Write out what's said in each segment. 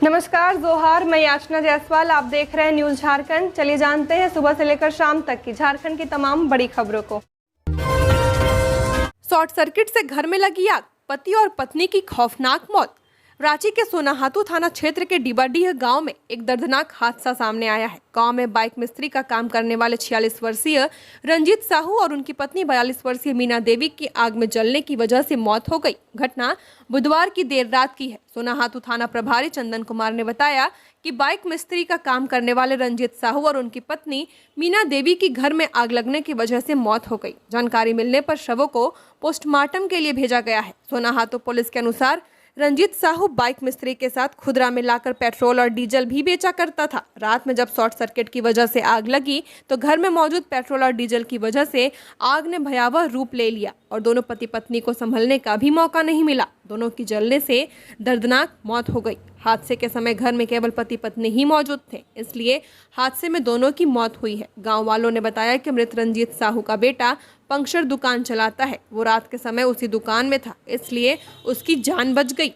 नमस्कार, जोहार। मैं याचना जायसवाल, आप देख रहे हैं न्यूज झारखंड। चलिए जानते हैं सुबह से लेकर शाम तक की झारखंड की तमाम बड़ी खबरों को। शॉर्ट सर्किट से घर में लगी आग, पति और पत्नी की खौफनाक मौत। रांची के सोनाहातू थाना क्षेत्र के डिबाडीह गांव में एक दर्दनाक हादसा सामने आया है। गांव में बाइक मिस्त्री का काम करने वाले 46 वर्षीय रंजीत साहू और उनकी पत्नी 42 वर्षीय मीना देवी की आग में जलने की वजह से मौत हो गई। घटना बुधवार की देर रात की है। सोनाहातू थाना प्रभारी चंदन कुमार ने बताया कि बाइक मिस्त्री का काम करने वाले रंजीत साहू और उनकी पत्नी मीना देवी की घर में आग लगने की वजह से मौत हो गई। जानकारी मिलने पर शवों को पोस्टमार्टम के लिए भेजा गया है। सोनाहातू पुलिस के अनुसार रंजीत साहू बाइक मिस्त्री के साथ खुदरा में लाकर पेट्रोल और डीजल भी बेचा करता था। रात में जब शॉर्ट सर्किट की वजह से आग लगी तो घर में मौजूद पेट्रोल और डीजल की वजह से आग ने भयावह रूप ले लिया और दोनों पति पत्नी को संभलने का भी मौका नहीं मिला। दोनों की जलने से दर्दनाक मौत हो गई। हादसे के समय घर में केवल पति पत्नी ही मौजूद थे, इसलिए हादसे में दोनों की मौत हुई है। गांव वालों ने बताया कि मृत रंजीत साहू का बेटा पंक्चर दुकान चलाता है। वो रात के समय उसी दुकान में था, इसलिए उसकी जान बच गई।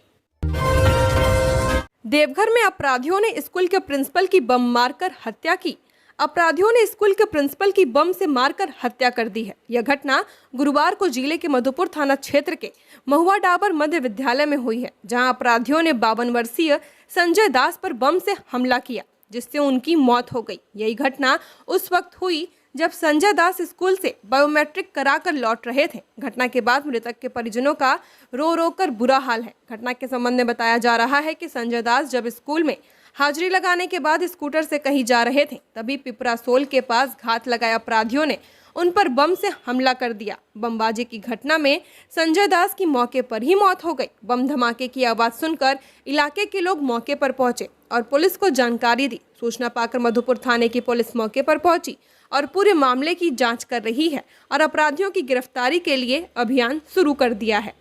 देवघर में अपराधियों ने स्कूल के प्रिंसिपल की बम मारकर हत्या की। अपराधियों ने स्कूल के प्रिंसिपल की बम से मारकर हत्या कर दी है। यह घटना गुरुवार को जिले के मधुपुर थाना क्षेत्र के महुआ डाबर मध्य विद्यालय में हुई है, जहां अपराधियों ने 52 वर्षीय संजय दास पर बम से हमला किया, जिससे उनकी मौत हो गई। यही घटना उस वक्त हुई जब संजय दास स्कूल से बायोमेट्रिक कराकर लौट रहे थे। घटना के बाद मृतक के परिजनों का रो रो कर बुरा हाल है। घटना के संबंध में बताया जा रहा है कि संजय दास जब स्कूल में हाजिरी लगाने के बाद स्कूटर से कहीं जा रहे थे, तभी पिपरासोल के पास घात लगाए अपराधियों ने उन पर बम से हमला कर दिया। बमबाजी की घटना में संजय दास की मौके पर ही मौत हो गई। बम धमाके की आवाज सुनकर इलाके के लोग मौके पर पहुंचे और पुलिस को जानकारी दी। सूचना पाकर मधुपुर थाने की पुलिस मौके पर पहुंची और पूरे मामले की जांच कर रही है और अपराधियों की गिरफ्तारी के लिए अभियान शुरू कर दिया है।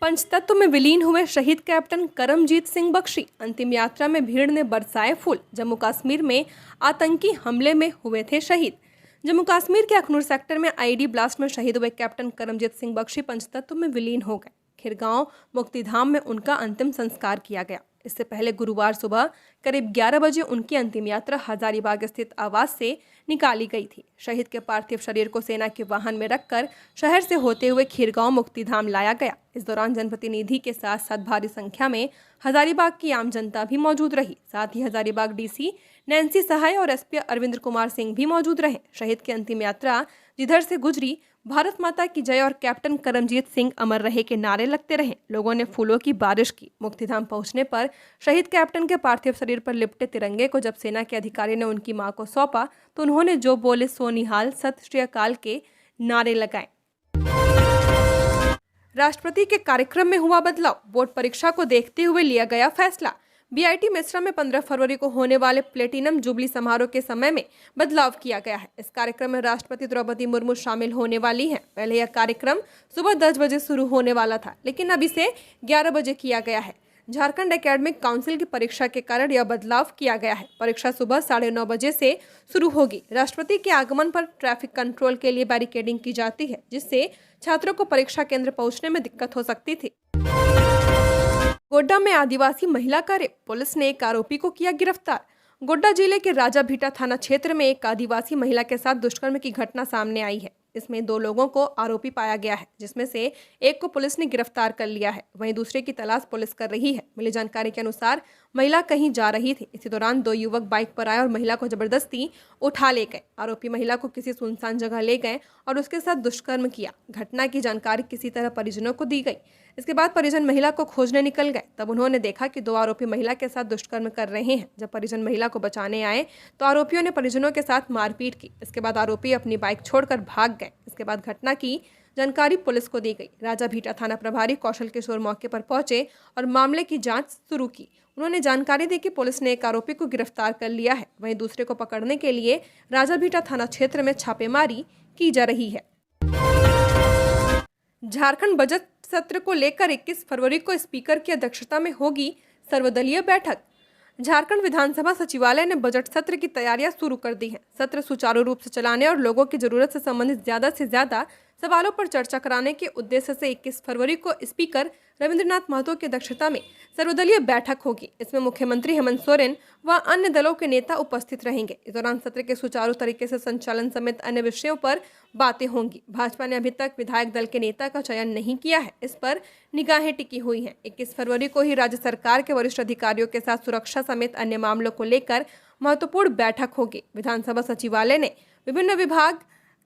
पंचतत्व में विलीन हुए शहीद कैप्टन करमजीत सिंह बख्शी। अंतिम यात्रा में भीड़ ने बरसाए फूल। जम्मू कश्मीर में आतंकी हमले में हुए थे शहीद। जम्मू कश्मीर के अखनूर सेक्टर में आईडी ब्लास्ट में शहीद हुए कैप्टन करमजीत सिंह बख्शी पंचतत्व में विलीन हो गए। खिरगांव मुक्तिधाम में उनका अंतिम संस्कार किया गया। इससे पहले गुरुवार सुबह करीब 11 बजे उनकी अंतिम यात्रा हजारीबाग स्थित आवास से निकाली गई थी। शहीद के पार्थिव शरीर को सेना के वाहन में रखकर शहर से होते हुए खिरगांव मुक्तिधाम लाया गया। इस दौरान जनप्रतिनिधि के साथ साथ भारी संख्या में हजारीबाग की आम जनता भी मौजूद रही। साथ ही हजारीबाग डीसी नैन्सी सहाय और एसपी अरविंद कुमार सिंह भी मौजूद रहे। शहीद की अंतिम यात्रा जिधर से गुजरी, भारत माता की जय और कैप्टन करमजीत सिंह अमर रहे के नारे लगते रहे। लोगों ने फूलों की बारिश की। मुक्तिधाम पहुंचने पर शहीद कैप्टन के पार्थिव शरीर पर लिपटे तिरंगे को जब सेना के अधिकारी ने उनकी मां को सौंपा तो उन्होंने जो बोले सो निहाल, सत श्री अकाल के नारे लगाए। राष्ट्रपति के कार्यक्रम में हुआ बदलाव। बोर्ड परीक्षा को देखते हुए लिया गया फैसला। बीआईटी मिश्रा में 15 फरवरी को होने वाले प्लेटिनम जुबली समारोह के समय में बदलाव किया गया है। इस कार्यक्रम में राष्ट्रपति द्रौपदी मुर्मू शामिल होने वाली हैं। पहले यह कार्यक्रम सुबह 10 बजे शुरू होने वाला था, लेकिन अब इसे 11 बजे किया गया है। झारखंड एकेडमिक काउंसिल की परीक्षा के कारण यह बदलाव किया गया है। परीक्षा सुबह 9:30 बजे से शुरू होगी। राष्ट्रपति के आगमन पर ट्रैफिक कंट्रोल के लिए बैरिकेडिंग की जाती है, जिससे छात्रों को परीक्षा केंद्र पहुंचने में दिक्कत हो सकती थी। गोड्डा में आदिवासी महिला का रेप, पुलिस ने एक आरोपी को किया गिरफ्तार। गोड्डा जिले के राजा भीटा थाना क्षेत्र में एक आदिवासी महिला के साथ दुष्कर्म की घटना सामने आई है। इसमें 2 लोगों को आरोपी पाया गया है, जिसमें से एक को पुलिस ने गिरफ्तार कर लिया है, वहीं दूसरे की तलाश पुलिस कर रही है। मिली जानकारी के अनुसार महिला कहीं जा रही थी। इसी दौरान 2 युवक बाइक पर आए और महिला को जबरदस्ती उठा ले गए। आरोपी महिला को किसी सुनसान जगह ले गए और उसके साथ दुष्कर्म किया। घटना की जानकारी किसी तरह परिजनों को दी गई। इसके बाद परिजन महिला को खोजने निकल गए। तब उन्होंने देखा कि 2 आरोपी महिला के साथ दुष्कर्म कर रहे हैं। जब परिजन महिला को बचाने आए तो आरोपियों ने परिजनों के साथ मारपीट की। इसके बाद आरोपी अपनी बाइक छोड़कर भाग गए। इसके बाद घटना की जानकारी पुलिस को दी गई। राजा भीटा थाना प्रभारी कौशल किशोर मौके पर पहुंचे और मामले की जांच शुरू की। उन्होंने जानकारी दी कि पुलिस ने एक आरोपी को गिरफ्तार कर लिया है, वहीं दूसरे को पकड़ने के लिए राजा भीटा थाना क्षेत्र में छापेमारी की जा रही है। झारखंड बजट सत्र को लेकर 21 फरवरी को स्पीकर की अध्यक्षता में होगी सर्वदलीय बैठक। झारखंड विधानसभा सचिवालय ने बजट सत्र की तैयारियां शुरू कर दी हैं। सत्र सुचारू रूप से चलाने और लोगों की जरूरत से संबंधित ज्यादा से ज्यादा सवालों पर चर्चा कराने के उद्देश्य से 21 फरवरी को स्पीकर रविंद्रनाथ महतो की अध्यक्षता में सर्वदलीय बैठक होगी। इसमें मुख्यमंत्री हेमंत सोरेन व अन्य दलों के नेता उपस्थित रहेंगे। इस दौरान सत्र के सुचारू तरीके से संचालन समेत अन्य विषयों पर बातें होंगी। भाजपा ने अभी तक विधायक दल के नेता का चयन नहीं किया है, इस पर निगाहें टिकी हुई हैं। 21 फरवरी को ही राज्य सरकार के वरिष्ठ अधिकारियों के साथ सुरक्षा समेत अन्य मामलों को लेकर महत्वपूर्ण बैठक होगी। विधानसभा सचिवालय ने विभिन्न विभाग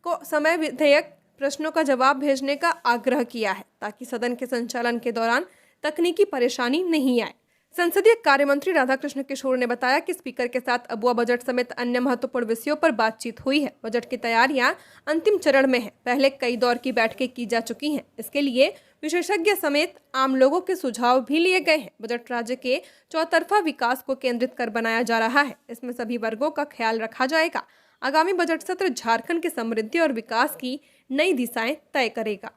को समय विधेयक प्रश्नों का जवाब भेजने का आग्रह किया है, ताकि सदन के संचालन के दौरान तकनीकी परेशानी नहीं आए। संसदीय कार्य मंत्री राधाकृष्ण किशोर ने बताया कि स्पीकर के साथ अबुआ बजट समेत अन्य महत्वपूर्ण विषयों पर बातचीत हुई है। बजट की तैयारियां अंतिम चरण में है। पहले कई दौर की बैठकें की जा चुकी हैं। इसके लिए विशेषज्ञ समेत आम लोगों के सुझाव भी लिए गए हैं। बजट राज्य के चौतरफा विकास को केंद्रित कर बनाया जा रहा है। इसमें सभी वर्गों का ख्याल रखा जाएगा। आगामी बजट सत्र झारखंड की समृद्धि और विकास की नई दिशाएं तय करेगा।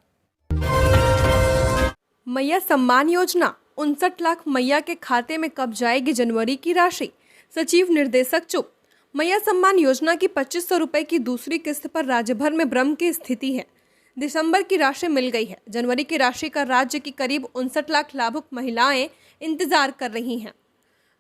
मैया सम्मान योजना 59 लाख मैया के खाते में कब जाएगी जनवरी की राशि? सचिव निर्देशक चुप। मैया सम्मान योजना की 2500 रुपए की दूसरी किस्त पर राज्य भर में भ्रम की स्थिति है। दिसंबर की राशि मिल गई है। जनवरी की राशि का राज्य की करीब 59 लाख लाभुक महिलाएं इंतजार कर रही हैं।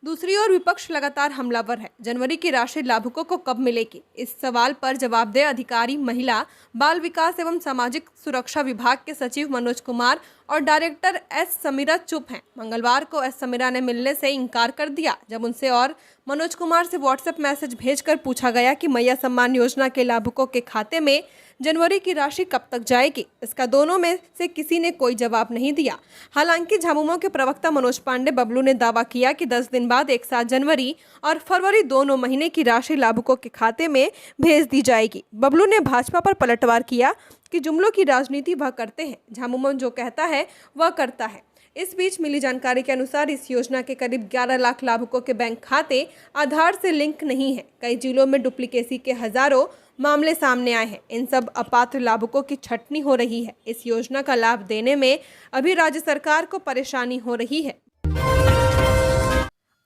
दूसरी ओर विपक्ष लगातार हमलावर है। जनवरी की राशि लाभुकों को कब मिलेगी? इस सवाल पर जवाबदेह अधिकारी महिला बाल विकास एवं सामाजिक सुरक्षा विभाग के सचिव मनोज कुमार और डायरेक्टर एस समीरा चुप हैं। मंगलवार को एस समीरा ने मिलने से इनकार कर दिया, जब उनसे और मनोज कुमार से व्हाट्सएप मैसेज भेजकर पूछा गया कि मैया सम्मान योजना के लाभुकों के खाते में जनवरी की राशि कब तक जाएगी। इसका दोनों में से किसी ने कोई जवाब नहीं दिया। हालांकि झामुमो के प्रवक्ता मनोज पांडे बबलू ने दावा किया कि 10 दिन बाद एक साथ जनवरी और फरवरी दोनों महीने की राशि लाभुकों के खाते में भेज दी जाएगी। बबलू ने भाजपा पर पलटवार किया कि जुमलों की राजनीति वह करते हैं, झामुमो जो कहता है वह करता है। इस बीच मिली जानकारी के अनुसार इस योजना के करीब 11 लाख लाभुकों के बैंक खाते आधार से लिंक नहीं है। कई जिलों में डुप्लीकेसी के हजारों मामले सामने आए हैं। इन सब अपात्र लाभुकों की छटनी हो रही है। इस योजना का लाभ देने में अभी राज्य सरकार को परेशानी हो रही है।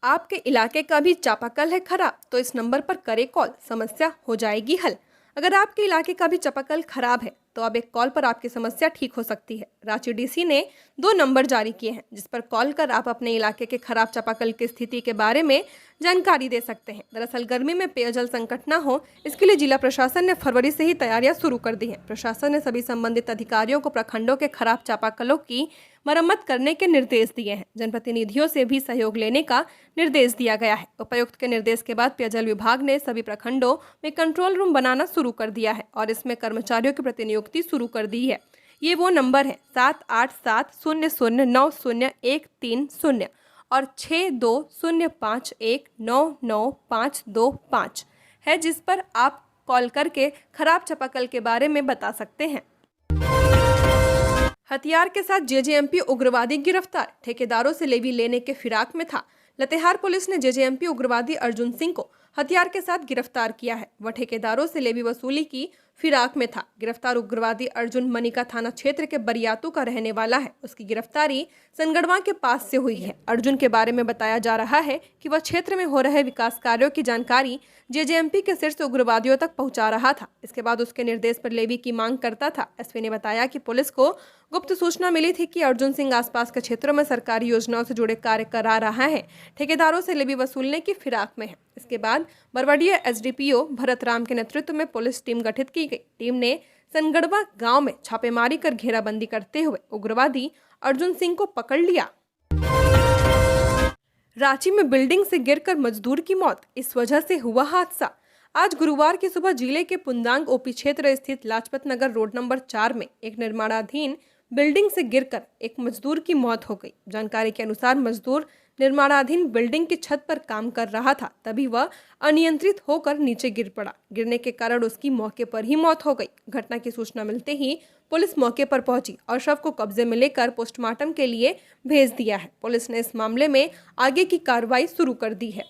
आपके इलाके का भी चापाकल है खराब तो इस नंबर पर करें कॉल, समस्या हो जाएगी हल। अगर आपके इलाके का भी चापाकल खराब है तो अब एक कॉल पर आपकी समस्या ठीक हो सकती है। रांची डीसी ने 2 नंबर जारी किए हैं, जिस पर कॉल कर आप अपने इलाके के खराब चापाकल की स्थिति के बारे में जानकारी दे सकते हैं। दरअसल गर्मी में पेयजल संकट न हो, इसके लिए जिला प्रशासन ने फरवरी से ही तैयारियां शुरू कर दी हैं। प्रशासन ने सभी संबंधित अधिकारियों को प्रखंडों के खराब चापाकलों की मरम्मत करने के निर्देश दिए हैं। जनप्रतिनिधियों से भी सहयोग लेने का निर्देश दिया गया है। उपायुक्त के निर्देश के बाद पेयजल विभाग ने सभी प्रखंडों में कंट्रोल रूम बनाना शुरू कर दिया है और इसमें कर्मचारियों की प्रतिनियुक्ति शुरू कर दी है। ये वो नंबर है 7870090130 और 6205199525 है, जिस पर आप कॉल करके खराब चापाकल के बारे में बता सकते हैं। हथियार के साथ जेजेएमपी उग्रवादी गिरफ्तार, ठेकेदारों से लेवी लेने के फिराक में था। लातेहार पुलिस ने जेजेएमपी उग्रवादी अर्जुन सिंह को हथियार के साथ गिरफ्तार किया है। वह ठेकेदारों से लेवी वसूली की फिराक में था। गिरफ्तार उग्रवादी अर्जुन मनिका थाना क्षेत्र के बरियातू का रहने वाला है। उसकी गिरफ्तारी सनगढ़वा के पास से हुई है। अर्जुन के बारे में बताया जा रहा है कि वह क्षेत्र में हो रहे विकास कार्यों की जानकारी जेजेएमपी के शीर्ष उग्रवादियों तक पहुंचा रहा था। इसके बाद उसके निर्देश पर लेवी की मांग करता था। एसपी ने बताया कि पुलिस को गुप्त सूचना मिली थी कि अर्जुन सिंह आसपास के क्षेत्रों में सरकारी योजनाओं से जुड़े कार्य करा रहा है, ठेकेदारों से लेवी वसूलने की फिराक में है। इसके बाद बरवाडिया एसडीपीओ भरत राम के नेतृत्व में पुलिस टीम गठित की गई। टीम ने सनगढ़वा गांव में छापेमारी कर घेराबंदी करते हुए उग्रवादी अर्जुन सिंह को पकड़ लिया। रांची में बिल्डिंग से गिरकर मजदूर की मौत, इस वजह से हुआ हादसा। आज गुरुवार की सुबह जिले के पुंदांग ओपी क्षेत्र स्थित लाजपत नगर रोड नंबर 4 में एक निर्माणाधीन बिल्डिंग से गिरकर एक मजदूर की मौत हो गई। जानकारी के अनुसार मजदूर निर्माणाधीन बिल्डिंग की छत पर काम कर रहा था, तभी वह अनियंत्रित होकर नीचे गिर पड़ा। गिरने के कारण उसकी मौके पर ही मौत हो गई। घटना की सूचना मिलते ही पुलिस मौके पर पहुंची और शव को कब्जे में लेकर पोस्टमार्टम के लिए भेज दिया है। पुलिस ने इस मामले में आगे की कार्रवाई शुरू कर दी है।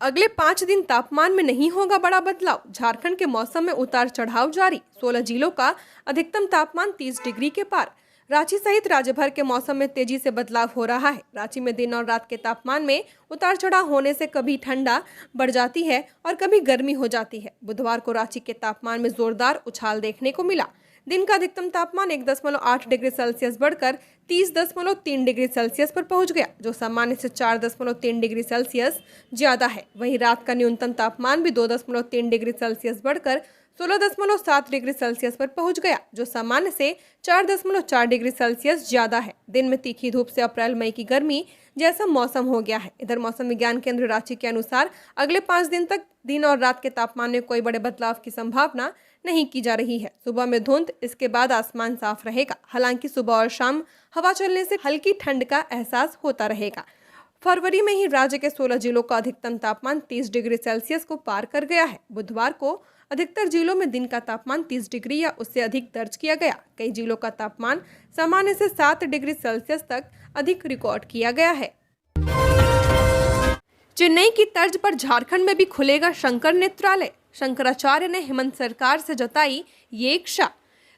अगले 5 दिन तापमान में नहीं होगा बड़ा बदलाव, झारखंड के मौसम में उतार चढ़ाव जारी। 16 जिलों का अधिकतम तापमान 30 डिग्री के पार। रांची सहित राज्य भर के मौसम में तेजी से बदलाव हो रहा है। रांची में दिन और रात के तापमान में उतार चढ़ाव होने से कभी ठंडा बढ़ जाती है और कभी गर्मी हो जाती है। बुधवार को रांची के तापमान में जोरदार उछाल देखने को मिला। दिन का अधिकतम तापमान 1.8 डिग्री सेल्सियस बढ़कर 30.3 डिग्री सेल्सियस पर पहुंच गया, जो सामान्य से 4.3 डिग्री सेल्सियस ज्यादा है। वहीं रात का न्यूनतम तापमान भी 2.3 डिग्री सेल्सियस बढ़कर 16.7 डिग्री सेल्सियस पर पहुंच गया, जो सामान्य से 4.4 डिग्री सेल्सियस ज्यादा है। दिन में तीखी धूप से अप्रैल मई की गर्मी जैसा मौसम हो गया है। इधर मौसम विज्ञान केंद्र रांची के अनुसार अगले 5 दिन तक दिन और रात के तापमान में कोई बड़े बदलाव की संभावना नहीं की जा रही है। सुबह में धुंध, इसके बाद आसमान साफ रहेगा। हालांकि सुबह और शाम हवा चलने से हल्की ठंड का एहसास होता रहेगा। फरवरी में ही राज्य के 16 जिलों का अधिकतम तापमान 30 डिग्री सेल्सियस को पार कर गया है। बुधवार को अधिकतर जिलों में दिन का तापमान 30 डिग्री या उससे अधिक दर्ज किया गया। कई जिलों का तापमान सामान्य से 7 डिग्री सेल्सियस तक अधिक रिकॉर्ड किया गया है। चेन्नई की तर्ज पर झारखंड में भी खुलेगा शंकर नेत्रालय। शंकराचार्य ने हेमंत सरकार से जताई ये इच्छा।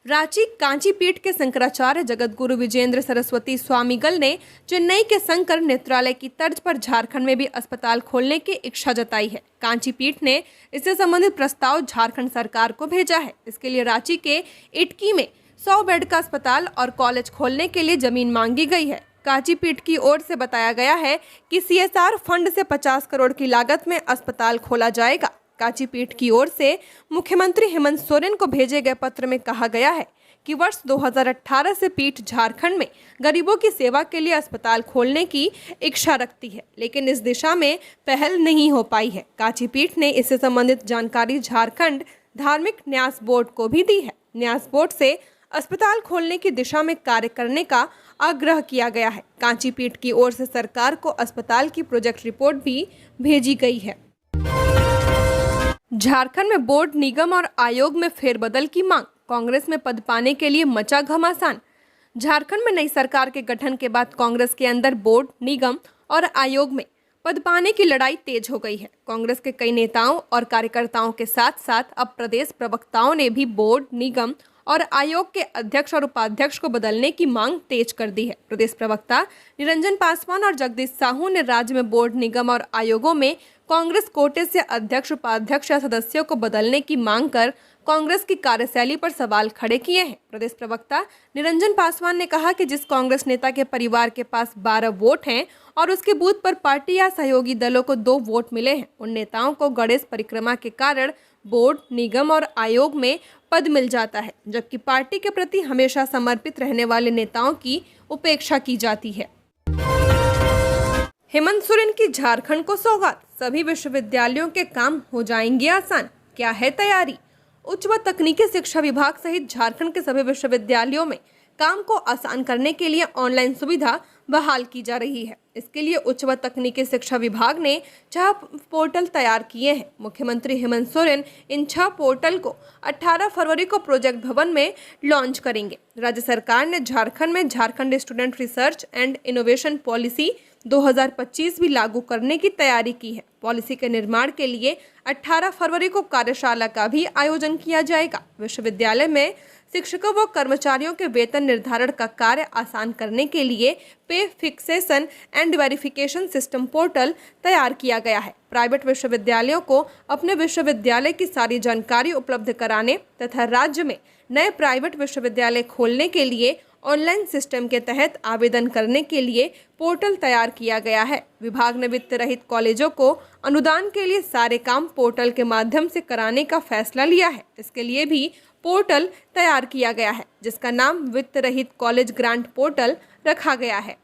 रांची कांची पीठ के शंकराचार्य जगत गुरु विजेंद्र सरस्वती स्वामीगल ने चेन्नई के शंकर नेत्रालय की तर्ज पर झारखंड में भी अस्पताल खोलने की इच्छा जताई है। कांची पीठ ने इससे संबंधित प्रस्ताव झारखंड सरकार को भेजा है। इसके लिए रांची के इटकी में 100 बेड का अस्पताल और कॉलेज खोलने के लिए जमीन मांगी गई है। कांची पीठ की ओर से बताया गया है कि CSR फंड से 50 करोड़ की लागत में अस्पताल खोला जाएगा। कांची पीठ की ओर से मुख्यमंत्री हेमंत सोरेन को भेजे गए पत्र में कहा गया है कि वर्ष 2018 से पीठ झारखंड में गरीबों की सेवा के लिए अस्पताल खोलने की इच्छा रखती है, लेकिन इस दिशा में पहल नहीं हो पाई है। कांची पीठ ने इससे संबंधित जानकारी झारखंड धार्मिक न्यास बोर्ड को भी दी है। न्यास बोर्ड से अस्पताल खोलने की दिशा में कार्य करने का आग्रह किया गया है। कांची पीठ की ओर से सरकार को अस्पताल की प्रोजेक्ट रिपोर्ट भी भेजी गई है। झारखंड में बोर्ड, निगम और आयोग में फेरबदल की मांग। कांग्रेस में पद पाने के लिए मचा घमासान। झारखंड में नई सरकार के गठन के बाद कांग्रेस के अंदर बोर्ड, निगम और आयोग में पद पाने की लड़ाई तेज हो गई है। कांग्रेस के कई नेताओं और कार्यकर्ताओं के साथ साथ अब प्रदेश प्रवक्ताओं ने भी बोर्ड, निगम और आयोग के अध्यक्ष और उपाध्यक्ष को बदलने की मांग तेज कर दी है। प्रदेश प्रवक्ता निरंजन पासवान और जगदीश साहू ने राज्य में बोर्ड, निगम और आयोगों में कांग्रेस कोटे से अध्यक्ष, उपाध्यक्ष या सदस्यों को बदलने की मांग कर कांग्रेस की कार्यशैली पर सवाल खड़े किए हैं। प्रदेश प्रवक्ता निरंजन पासवान ने कहा कि जिस कांग्रेस नेता के परिवार के पास 12 वोट हैं और उसके बूथ पर पार्टी या सहयोगी दलों को 2 वोट मिले हैं, उन नेताओं को गणेश परिक्रमा के कारण बोर्ड, निगम और आयोग में पद मिल जाता है, जबकि पार्टी के प्रति हमेशा समर्पित रहने वाले नेताओं की उपेक्षा की जाती है। हेमंत सोरेन की झारखंड को सौगात। सभी विश्वविद्यालयों के काम हो जाएंगे आसान। क्या है तैयारी? उच्च व तकनीकी शिक्षा विभाग सहित झारखंड के सभी विश्वविद्यालयों में काम को आसान करने के लिए ऑनलाइन सुविधा बहाल की जा रही है। इसके लिए उच्च व तकनीकी शिक्षा विभाग ने 6 पोर्टल तैयार किए हैं। मुख्यमंत्री हेमंत सोरेन इन 6 पोर्टल को 18 फरवरी को प्रोजेक्ट भवन में लॉन्च करेंगे। राज्य सरकार ने झारखंड में Jharkhand student research and innovation policy 2025 भी लागू करने की तैयारी की है। पॉलिसी के निर्माण के लिए 18 फरवरी को कार्यशाला का भी आयोजन किया जाएगा। विश्वविद्यालय में शिक्षकों व कर्मचारियों के वेतन निर्धारण का कार्य आसान करने के लिए पे fixation and verification system portal तैयार किया गया है। प्राइवेट विश्वविद्यालयों को अपने विश्वविद्यालय की सारी जानकारी उपलब्ध कराने तथा राज्य में नए प्राइवेट विश्वविद्यालय खोलने के लिए ऑनलाइन सिस्टम के तहत आवेदन करने के लिए पोर्टल तैयार किया गया है। विभाग ने वित्त रहित कॉलेजों को अनुदान के लिए सारे काम पोर्टल के माध्यम से कराने का फैसला लिया है। इसके लिए भी पोर्टल तैयार किया गया है, जिसका नाम वित्त रहित कॉलेज ग्रांट पोर्टल रखा गया है।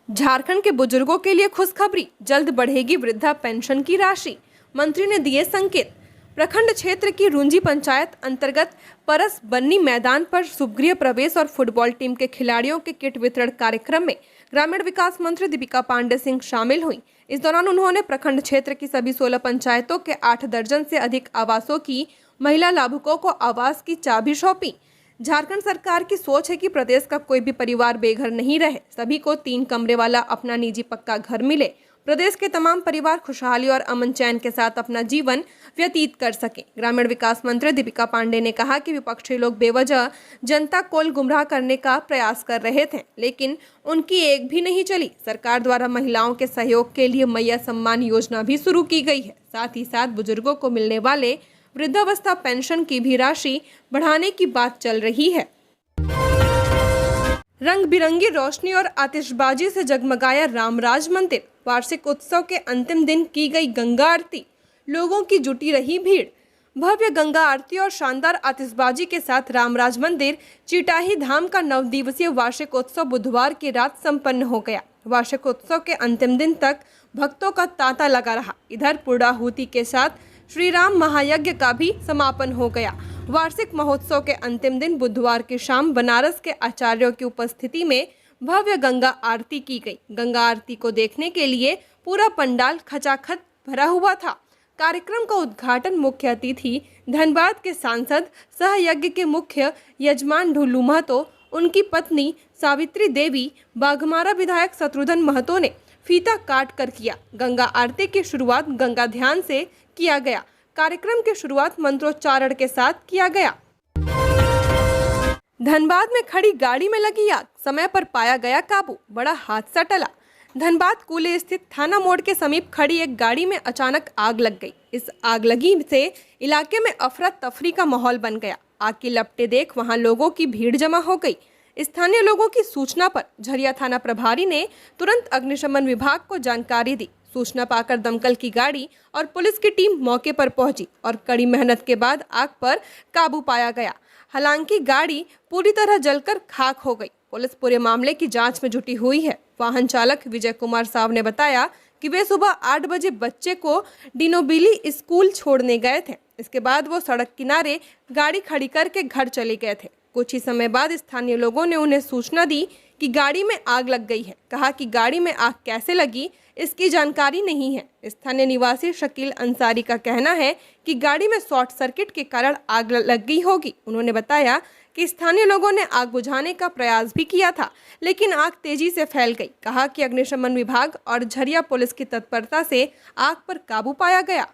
झारखंड के बुजुर्गों के लिए खुशखबरी, जल्द बढ़ेगी वृद्धा पेंशन की राशि। मंत्री ने दिए संकेत। प्रखंड क्षेत्र की रुंजी पंचायत अंतर्गत परस बन्नी मैदान पर शुभगृह प्रवेश और फुटबॉल टीम के खिलाड़ियों के किट वितरण कार्यक्रम में ग्रामीण विकास मंत्री दीपिका पांडे सिंह शामिल हुई। इस दौरान उन्होंने प्रखंड क्षेत्र की सभी 16 पंचायतों के 8 दर्जन से अधिक आवासों की महिला लाभुकों को आवास की चाबी सौंपी। झारखंड सरकार की सोच है कि प्रदेश का कोई भी परिवार बेघर नहीं रहे, सभी को 3 कमरे वाला अपना निजी पक्का घर मिले प्रदेश के तमाम परिवार खुशहाली और अमन चैन के साथ अपना जीवन व्यतीत कर सकें। ग्रामीण विकास मंत्री दीपिका पांडे ने कहा कि विपक्षी लोग बेवजह जनता को गुमराह करने का प्रयास कर रहे थे, लेकिन उनकी एक भी नहीं चली। सरकार द्वारा महिलाओं के सहयोग के लिए मैया सम्मान योजना भी शुरू की गई है। साथ ही साथ बुजुर्गों को मिलने वाले वृद्धावस्था पेंशन की भी राशि बढ़ाने की बात चल रही है। रंग बिरंगी रोशनी और आतिशबाजी से जगमगाया रामराज मंदिर। वार्षिक उत्सव के अंतिम दिन की गई गंगा आरती, लोगों की जुटी रही भीड़। भव्य गंगा आरती और शानदार आतिशबाजी के साथ रामराज मंदिर चिटाही धाम का 9 दिवसीय वार्षिक उत्सव बुधवार की रात संपन्न हो गया। वार्षिक उत्सव के अंतिम दिन तक भक्तों का तांता लगा रहा। इधर पूर्णाहुति के साथ श्री राम महायज्ञ का भी समापन हो गया। वार्षिक महोत्सव के अंतिम दिन बुधवार की शाम बनारस के आचार्यों की उपस्थिति में भव्य गंगा आरती की गई। गंगा आरती को देखने के लिए पूरा पंडाल खचाखच भरा हुआ था। कार्यक्रम का उद्घाटन मुख्य अतिथि धनबाद के सांसद सहयज्ञ के मुख्य यजमान ढुल्लू महतो, उनकी पत्नी सावित्री देवी, बाघमारा विधायक शत्रुघ्न महतो ने फीता काट कर किया। गंगा आरती की शुरुआत गंगा ध्यान से किया गया। कार्यक्रम की शुरुआत मंत्रोच्चारण के साथ किया गया। धनबाद में खड़ी गाड़ी में लगी आग, समय पर पाया गया काबू, बड़ा हादसा टला। धनबाद कूले स्थित थाना मोड़ के समीप खड़ी एक गाड़ी में अचानक आग लग गई। इस आगलगी से इलाके में अफरा तफरी का माहौल बन गया। आग की लपटें देख वहां लोगों की भीड़ जमा हो गई। स्थानीय लोगों की सूचना पर झरिया थाना प्रभारी ने तुरंत अग्निशमन विभाग को जानकारी दी। सूचना पाकर दमकल की गाड़ी और पुलिस की टीम मौके पर पहुंची और कड़ी मेहनत के बाद आग पर काबू पाया गया। हालांकि गाड़ी पूरी तरह जलकर खाक हो गई। पुलिस पूरे मामले की जांच में जुटी हुई है। वाहन चालक विजय कुमार साव ने बताया कि वे सुबह 8 बजे बच्चे को डिनोबिली स्कूल छोड़ने गए थे। इसके बाद वो सड़क किनारे गाड़ी खड़ी करके घर चले गए थे। कुछ ही समय बाद स्थानीय लोगों ने उन्हें सूचना दी कि गाड़ी में आग लग गई है। कहा कि गाड़ी में आग कैसे लगी इसकी जानकारी नहीं है। स्थानीय निवासी शकील अंसारी का कहना है कि गाड़ी में शॉर्ट सर्किट के कारण आग लग गई होगी। उन्होंने बताया कि स्थानीय लोगों ने आग बुझाने का प्रयास भी किया था, लेकिन आग तेजी से फैल गई। कहा कि अग्निशमन विभाग और झरिया पुलिस की तत्परता से आग पर काबू पाया गया।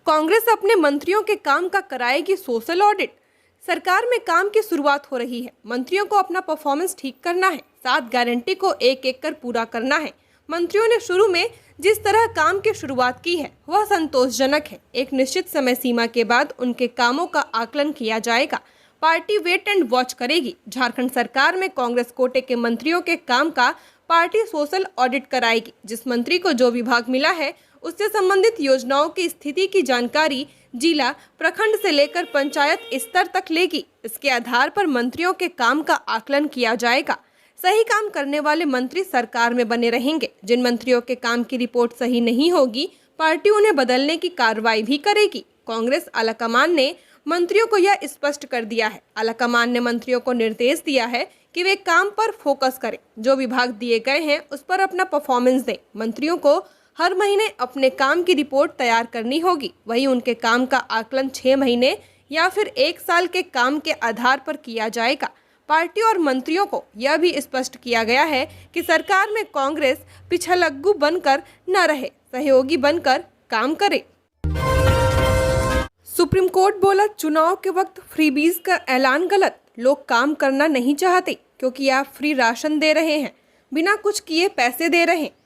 कांग्रेस अपने मंत्रियों के काम का कराएगी सोशल ऑडिट। सरकार में काम की शुरुआत हो रही है। मंत्रियों को अपना परफॉर्मेंस ठीक करना है, साथ गारंटी को एक एक कर पूरा करना है। मंत्रियों ने शुरू में जिस तरह काम की शुरुआत की है वह संतोषजनक है। एक निश्चित समय सीमा के बाद उनके कामों का आकलन किया जाएगा। पार्टी वेट एंड वॉच करेगी। झारखंड सरकार में कांग्रेस कोटे के मंत्रियों के काम का पार्टी सोशल ऑडिट कराएगी। जिस मंत्री को जो विभाग मिला है उससे संबंधित योजनाओं की स्थिति की जानकारी जिला, प्रखंड से लेकर पंचायत स्तर तक लेगी। इसके आधार पर मंत्रियों के काम का आकलन किया जाएगा। सही काम करने वाले मंत्री सरकार में बने रहेंगे। जिन मंत्रियों के काम की रिपोर्ट सही नहीं होगी, पार्टी उन्हें बदलने की कार्रवाई भी करेगी। कांग्रेस आलाकमान ने मंत्रियों को यह स्पष्ट कर दिया है। आलाकमान ने मंत्रियों को निर्देश दिया है कि वे काम पर फोकस करें। जो विभाग दिए गए हैं उस पर अपना परफॉर्मेंस दें। मंत्रियों को हर महीने अपने काम की रिपोर्ट तैयार करनी होगी। वहीं उनके काम का आकलन 6 महीने या फिर 1 साल के काम के आधार पर किया जाएगा। पार्टी और मंत्रियों को यह भी स्पष्ट किया गया है कि सरकार में कांग्रेस पिछलग्गू बनकर न रहे, सहयोगी बनकर काम करे। सुप्रीम कोर्ट बोला, चुनाव के वक्त फ्रीबीज का ऐलान गलत। लोग काम करना नहीं चाहते क्योंकि आप फ्री राशन दे रहे हैं, बिना कुछ किए पैसे दे रहे हैं।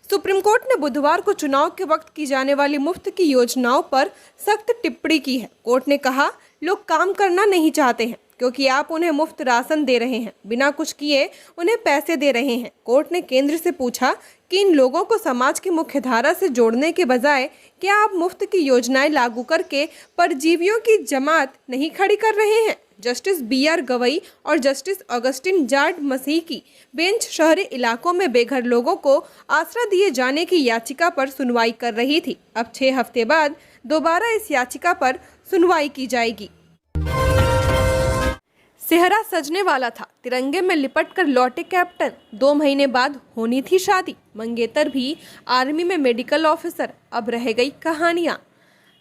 सुप्रीम कोर्ट ने बुधवार को चुनाव के वक्त की जाने वाली मुफ्त की योजनाओं पर सख्त टिप्पणी की है। कोर्ट ने कहा, लोग काम करना नहीं चाहते हैं क्योंकि आप उन्हें मुफ्त राशन दे रहे हैं, बिना कुछ किए उन्हें पैसे दे रहे हैं। कोर्ट ने केंद्र से पूछा कि इन लोगों को समाज की मुख्य धारा से जोड़ने के बजाय क्या आप मुफ्त की योजनाएं लागू करके परजीवियों की जमात नहीं खड़ी कर रहे हैं। जस्टिस BR गवई और जस्टिस अगस्टिन जार्ड मसीह की बेंच शहरी इलाकों में बेघर लोगों को आसरा दिए जाने की याचिका पर सुनवाई कर रही थी। अब 6 हफ्ते बाद दोबारा इस याचिका पर सुनवाई की जाएगी। सेहरा सजने वाला था, तिरंगे में लिपट कर लौटे कैप्टन। 2 महीने बाद होनी थी शादी, मंगेतर भी आर्मी में मेडिकल ऑफिसर। अब रह गई कहानियाँ।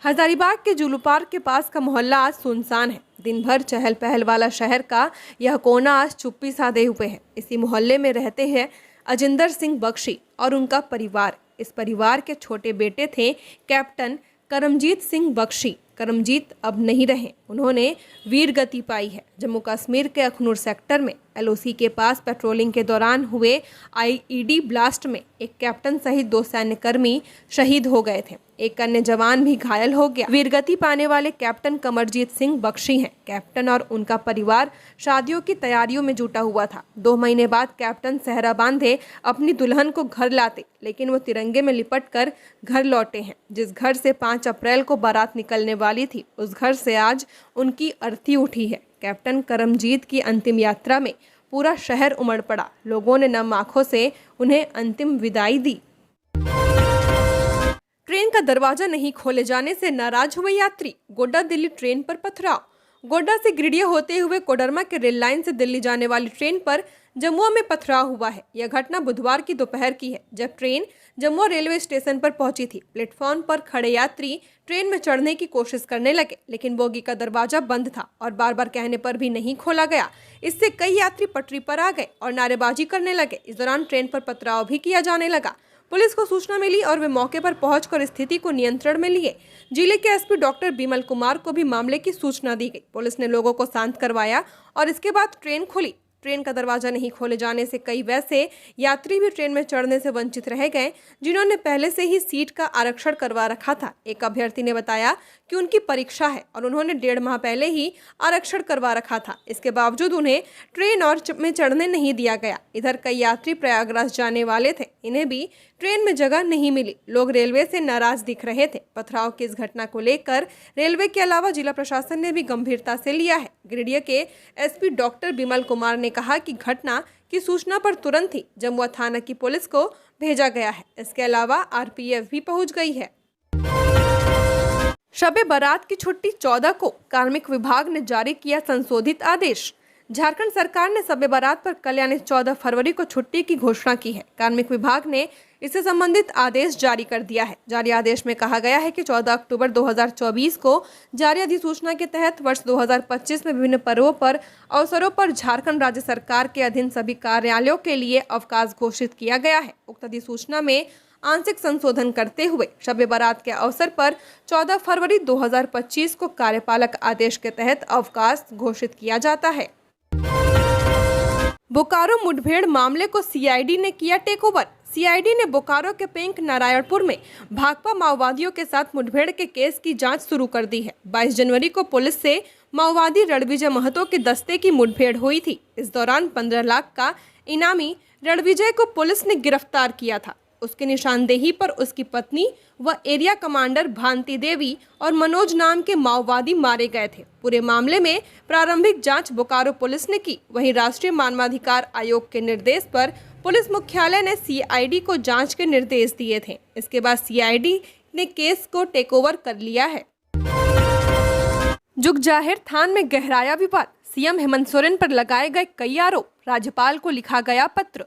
हजारीबाग के जुलू पार्क के पास का मोहल्ला आज सुनसान है। दिन भर चहल पहल वाला शहर का यह कोना आज चुप्पी साधे हुए है। इसी मोहल्ले में रहते हैं अजिंदर सिंह बख्शी और उनका परिवार। इस परिवार के छोटे बेटे थे कैप्टन करमजीत सिंह बख्शी। करमजीत अब नहीं रहे, उन्होंने वीर गति पाई है। जम्मू कश्मीर के अखनूर सेक्टर में LOC के पास पेट्रोलिंग के दौरान हुए IED ब्लास्ट में एक कैप्टन सहित 2 सैन्यकर्मी शहीद हो गए थे। एक अन्य जवान भी घायल हो गया। वीरगति पाने वाले कैप्टन कमरजीत सिंह बख्शी हैं। कैप्टन और उनका परिवार शादियों की तैयारियों में जुटा हुआ था। 2 महीने बाद कैप्टन सेहरा बांधे अपनी दुल्हन को घर लाते, लेकिन वो तिरंगे में लिपट कर घर लौटे हैं। जिस घर से 5 अप्रैल को बारात निकलने वाली थी, उस घर से आज उनकी अर्थी उठी है। कैप्टन करमजीत की अंतिम यात्रा में पूरा शहर उमड़ पड़ा। लोगों ने नम आंखों से उन्हें अंतिम विदाई दी। ट्रेन का दरवाजा नहीं खोले जाने से नाराज हुए यात्री। गोड्डा दिल्ली ट्रेन पर पथराव। गोड्डा से गिरिडीह होते हुए कोडरमा के रेल लाइन से दिल्ली जाने वाली ट्रेन पर जमुआ में पथराव हुआ है। यह घटना बुधवार की दोपहर की है, जब ट्रेन जमुआ रेलवे स्टेशन पर पहुंची थी। प्लेटफॉर्म पर खड़े यात्री ट्रेन में चढ़ने की कोशिश करने लगे, लेकिन बोगी का दरवाजा बंद था और बार बार कहने पर भी नहीं खोला गया। इससे कई यात्री पटरी पर आ गए और नारेबाजी करने लगे। इस दौरान ट्रेन पर पथराव भी किया जाने लगा। पुलिस को सूचना मिली और वे मौके पर पहुंचकर स्थिति को नियंत्रण में लिए। जिले के SP डॉक्टर बिमल कुमार को भी मामले की सूचना दी गई। पुलिस ने लोगों को शांत करवाया और इसके बाद ट्रेन खुली। ट्रेन का दरवाजा नहीं खोले जाने से कई वैसे यात्री भी ट्रेन में चढ़ने से वंचित रह गए, जिन्होंने पहले से ही सीट का आरक्षण करवा रखा था। एक अभ्यर्थी ने बताया कि उनकी परीक्षा है और उन्होंने 1.5 माह पहले ही आरक्षण करवा रखा था। इसके बावजूद उन्हें ट्रेन में चढ़ने नहीं दिया गया। इधर कई यात्री प्रयागराज जाने वाले थे, इन्हें भी ट्रेन में जगह नहीं मिली। लोग रेलवे से नाराज दिख रहे थे। पथराव की इस घटना को लेकर रेलवे के अलावा जिला प्रशासन ने भी गंभीरता से लिया है। गिरिडीह के SP डॉक्टर बिमल कुमार ने कहा कि घटना की सूचना पर तुरंत ही जमुआ थाना की पुलिस को भेजा गया है। इसके अलावा RPF भी पहुंच गई है। शबे बारात की छुट्टी 14 को कार्मिक विभाग ने जारी किया संशोधित आदेश। झारखंड सरकार ने शबे बारात पर कल यानी 14 फरवरी को छुट्टी की घोषणा की है। कार्मिक विभाग ने इससे संबंधित आदेश जारी कर दिया है। जारी आदेश में कहा गया है कि 14 अक्टूबर 2024 को जारी अधिसूचना के तहत वर्ष 2025 में विभिन्न पर्वों पर अवसरों पर झारखंड राज्य सरकार के अधीन सभी कार्यालयों के लिए अवकाश घोषित किया गया है। उक्त अधिसूचना में आंशिक संशोधन करते हुए शबे बारात के अवसर पर 14 फरवरी 2025 को कार्यपालक आदेश के तहत अवकाश घोषित किया जाता है। बोकारो मुठभेड़ मामले को CID ने किया टेकओवर। CID ने बोकारो के पेंक नारायणपुर में भाकपा माओवादियों के साथ मुठभेड़ के केस की जांच शुरू कर दी है। 22 जनवरी को पुलिस से माओवादी रणविजय महतो के दस्ते की मुठभेड़ हुई थी। इस दौरान 15 लाख का इनामी रणविजय को पुलिस ने गिरफ्तार किया था। उसकी निशानदेही पर उसकी पत्नी व एरिया कमांडर भांति देवी और मनोज नाम के माओवादी मारे गए थे। पूरे मामले में प्रारंभिक जांच बोकारो पुलिस ने की। वहीं राष्ट्रीय मानवाधिकार आयोग के निर्देश पर पुलिस मुख्यालय ने CID को जांच के निर्देश दिए थे। इसके बाद CID ने केस को टेकओवर कर लिया है। जुगजाहिर थान में गहराया विवाद। CM हेमंत सोरेन पर लगाए गए कई आरोप। राज्यपाल को लिखा गया पत्र।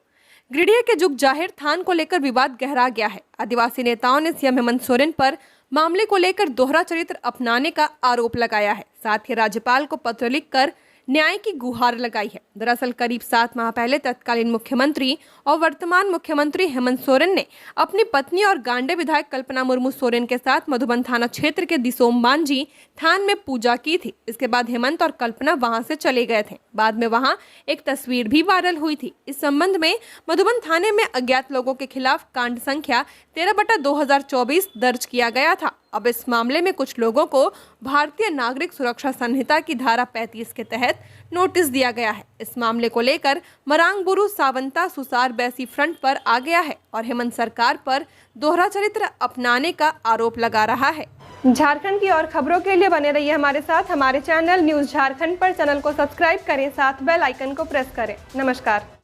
गिरिडीह के जुगजाहिर थान को लेकर विवाद गहरा गया है। आदिवासी नेताओं ने CM हेमंत सोरेन पर मामले को लेकर दोहरा चरित्र अपनाने का आरोप लगाया है। साथ ही राज्यपाल को पत्र लिखकर न्याय की गुहार लगाई है। दरअसल करीब 7 माह पहले तत्कालीन मुख्यमंत्री और वर्तमान मुख्यमंत्री हेमंत सोरेन ने अपनी पत्नी और गांडे विधायक कल्पना मुर्मू सोरेन के साथ मधुबन थाना क्षेत्र के दिसोम मांझी थान में पूजा की थी। इसके बाद हेमंत और कल्पना वहां से चले गए थे। बाद में वहां एक तस्वीर भी वायरल हुई थी। इस संबंध में मधुबन थाने में अज्ञात लोगों के खिलाफ कांड संख्या 13/2024 दर्ज किया गया था। अब इस मामले में कुछ लोगों को भारतीय नागरिक सुरक्षा संहिता की धारा 35 के तहत नोटिस दिया गया है। इस मामले को लेकर मरांगबुरु सावंता सुसार बैसी फ्रंट पर आ गया है और हेमंत सरकार पर दोहरा चरित्र अपनाने का आरोप लगा रहा है। झारखंड की और खबरों के लिए बने रहिए हमारे साथ। हमारे चैनल न्यूज़ झारखंड पर चैनल को सब्सक्राइब करें, साथ बेल आइकन को प्रेस करें। नमस्कार।